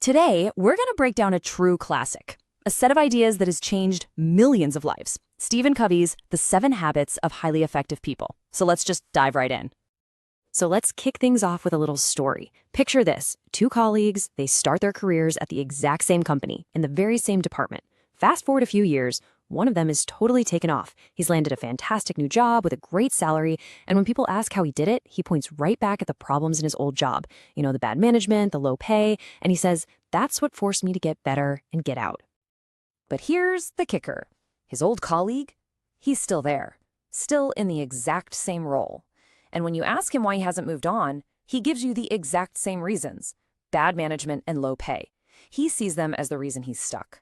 Today, we're going to break down a true classic, a set of ideas that has changed millions of lives. Stephen Covey's The 7 Habits of Highly Effective People. So let's just dive right in. So let's kick things off with a little story. Picture this: 2 colleagues, they start their careers at the exact same company, in the very same department. Fast forward a few years, one of them is totally taken off. He's landed a fantastic new job with a great salary, and when people ask how he did it, he points right back at the problems in his old job. The bad management, the low pay, and he says, "That's what forced me to get better and get out." But here's the kicker. His old colleague, he's still there, still in the exact same role. And when you ask him why he hasn't moved on, he gives you the exact same reasons: bad management and low pay. He sees them as the reason he's stuck.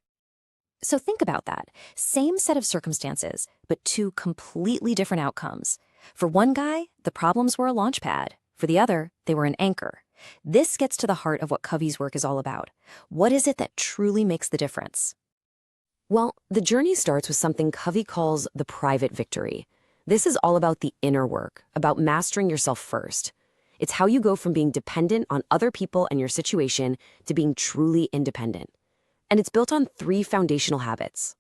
So think about that. Same set of circumstances, but 2 completely different outcomes. For one guy, the problems were a launch pad. For the other, they were an anchor. This gets to the heart of what Covey's work is all about. What is it that truly makes the difference? Well, the journey starts with something Covey calls the private victory. This is all about the inner work, about mastering yourself first. It's how you go from being dependent on other people and your situation to being truly independent. And it's built on 3 foundational habits.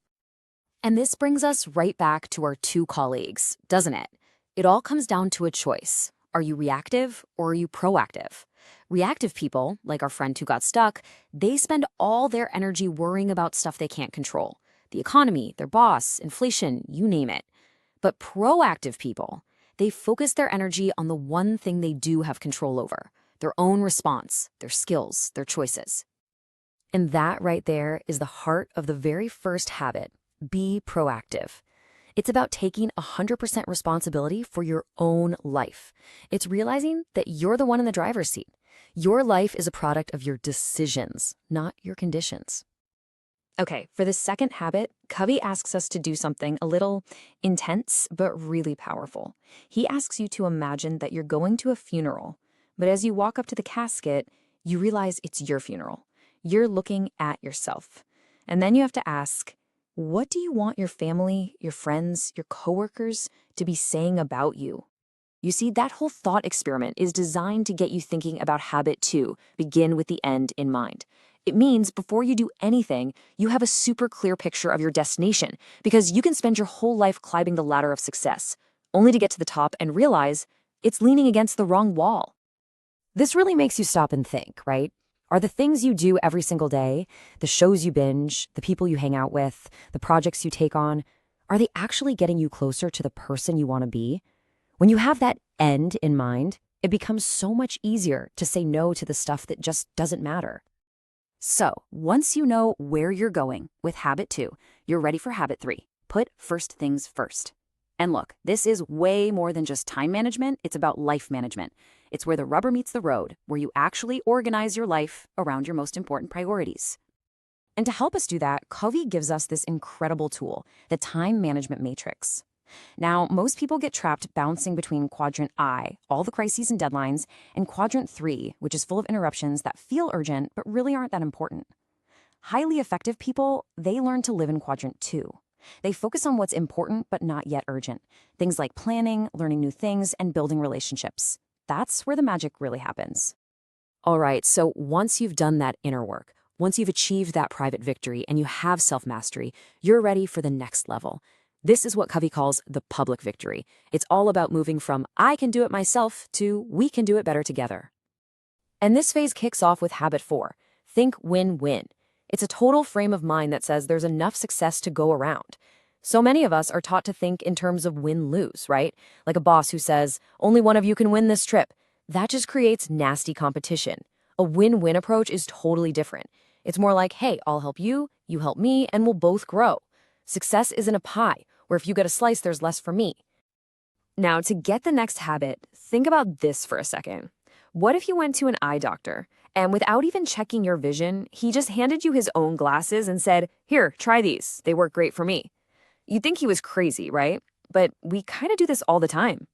And this brings us right back to our 2 colleagues, doesn't it? It all comes down to a choice. Are you reactive or are you proactive? Reactive people, like our friend who got stuck, they spend all their energy worrying about stuff they can't control. The economy, their boss, inflation, you name it. But proactive people, they focus their energy on the one thing they do have control over: their own response, their skills, their choices. And that right there is the heart of the very first habit: be proactive. It's about taking 100% responsibility for your own life. It's realizing that you're the one in the driver's seat. Your life is a product of your decisions, not your conditions. Okay, for the second habit, Covey asks us to do something a little intense, but really powerful. He asks you to imagine that you're going to a funeral, but as you walk up to the casket, you realize it's your funeral. You're looking at yourself. And then you have to ask, what do you want your family, your friends, your coworkers to be saying about you? You see, that whole thought experiment is designed to get you thinking about habit 2, begin with the end in mind. It means before you do anything, you have a super clear picture of your destination, because you can spend your whole life climbing the ladder of success, only to get to the top and realize it's leaning against the wrong wall. This really makes you stop and think, right? Are the things you do every single day, the shows you binge, the people you hang out with, the projects you take on, are they actually getting you closer to the person you want to be? When you have that end in mind, it becomes so much easier to say no to the stuff that just doesn't matter. So, once you know where you're going with habit 2, you're ready for habit 3. Put first things first. And look, this is way more than just time management. It's about life management. It's where the rubber meets the road, where you actually organize your life around your most important priorities. And to help us do that, Covey gives us this incredible tool, the time management matrix. Now, most people get trapped bouncing between quadrant I, all the crises and deadlines, and quadrant 3, which is full of interruptions that feel urgent but really aren't that important. Highly effective people, they learn to live in quadrant 2. They focus on what's important but not yet urgent. Things like planning, learning new things, and building relationships. That's where the magic really happens. All right, so once you've done that inner work, once you've achieved that private victory and you have self-mastery, you're ready for the next level. This is what Covey calls the public victory. It's all about moving from I can do it myself to we can do it better together. And this phase kicks off with habit 4. Think win-win. It's a total frame of mind that says there's enough success to go around. So many of us are taught to think in terms of win-lose, right? Like a boss who says, only one of you can win this trip. That just creates nasty competition. A win-win approach is totally different. It's more like, hey, I'll help you, you help me, and we'll both grow. Success isn't a pie, where if you get a slice, there's less for me. Now, to get the next habit, think about this for a second. What if you went to an eye doctor, and without even checking your vision, he just handed you his own glasses and said, here, try these. They work great for me. You'd think he was crazy, right? But we kind of do this all the time.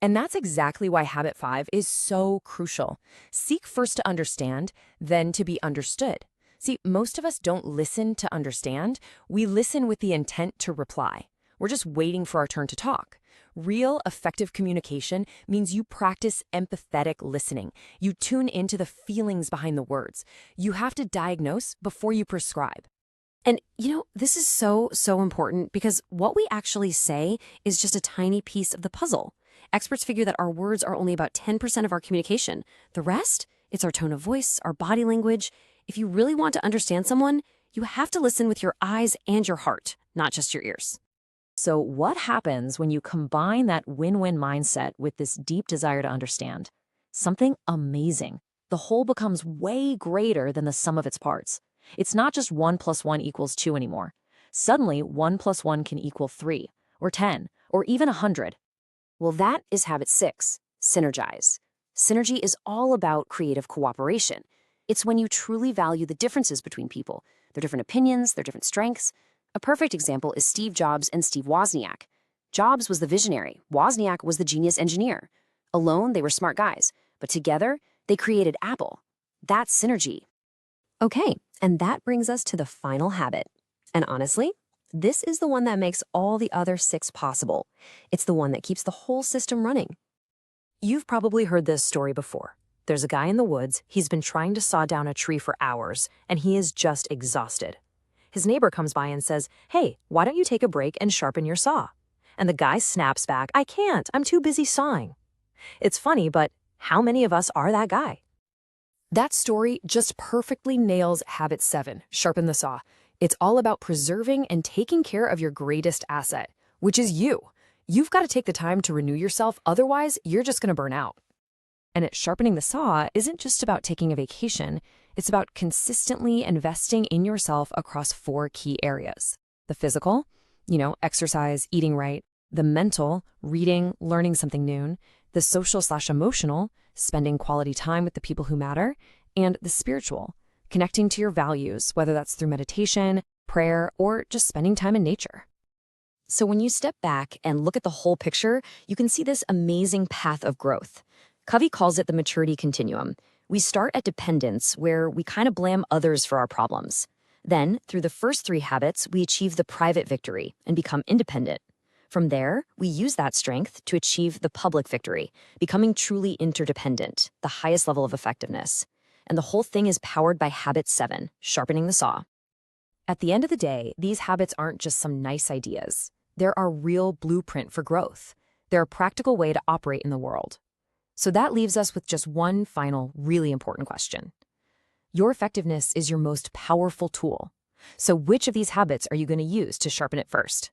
And that's exactly why habit 5 is so crucial. Seek first to understand, then to be understood. See, most of us don't listen to understand. We listen with the intent to reply. We're just waiting for our turn to talk. Real, effective communication means you practice empathetic listening. You tune into the feelings behind the words. You have to diagnose before you prescribe. And, this is so, so important because what we actually say is just a tiny piece of the puzzle. Experts figure that our words are only about 10% of our communication. The rest, it's our tone of voice, our body language. If you really want to understand someone, you have to listen with your eyes and your heart, not just your ears. So what happens when you combine that win-win mindset with this deep desire to understand? Something amazing. The whole becomes way greater than the sum of its parts. It's not just 1 + 1 = 2 anymore. Suddenly, 1 + 1 can equal 3, or 10, or even 100. Well, that is habit 6, synergize. Synergy is all about creative cooperation. It's when you truly value the differences between people, their different opinions, their different strengths. A perfect example is Steve Jobs and Steve Wozniak. Jobs was the visionary, Wozniak was the genius engineer. Alone, they were smart guys, but together, they created Apple. That's synergy. Okay, and that brings us to the final habit. And honestly, this is the one that makes all the other 6 possible. It's the one that keeps the whole system running. You've probably heard this story before. There's a guy in the woods, he's been trying to saw down a tree for hours, and he is just exhausted. His neighbor comes by and says, "Hey, why don't you take a break and sharpen your saw?" And the guy snaps back, "I can't, I'm too busy sawing." It's funny, but how many of us are that guy? That story just perfectly nails habit 7, sharpen the saw. It's all about preserving and taking care of your greatest asset, which is you. You've got to take the time to renew yourself, otherwise you're just going to burn out. And sharpening the saw isn't just about taking a vacation, it's about consistently investing in yourself across 4 key areas. The physical, exercise, eating right. The mental, reading, learning something new. The social/emotional, spending quality time with the people who matter. And the spiritual, connecting to your values, whether that's through meditation, prayer, or just spending time in nature. So when you step back and look at the whole picture, you can see this amazing path of growth. Covey calls it the maturity continuum. We start at dependence, where we kind of blame others for our problems. Then, through the first 3 habits, we achieve the private victory and become independent. From there, we use that strength to achieve the public victory, becoming truly interdependent, the highest level of effectiveness. And the whole thing is powered by habit 7, sharpening the saw. At the end of the day, these habits aren't just some nice ideas. They're our real blueprint for growth. They're a practical way to operate in the world. So that leaves us with just one final, really important question. Your effectiveness is your most powerful tool. So which of these habits are you going to use to sharpen it first?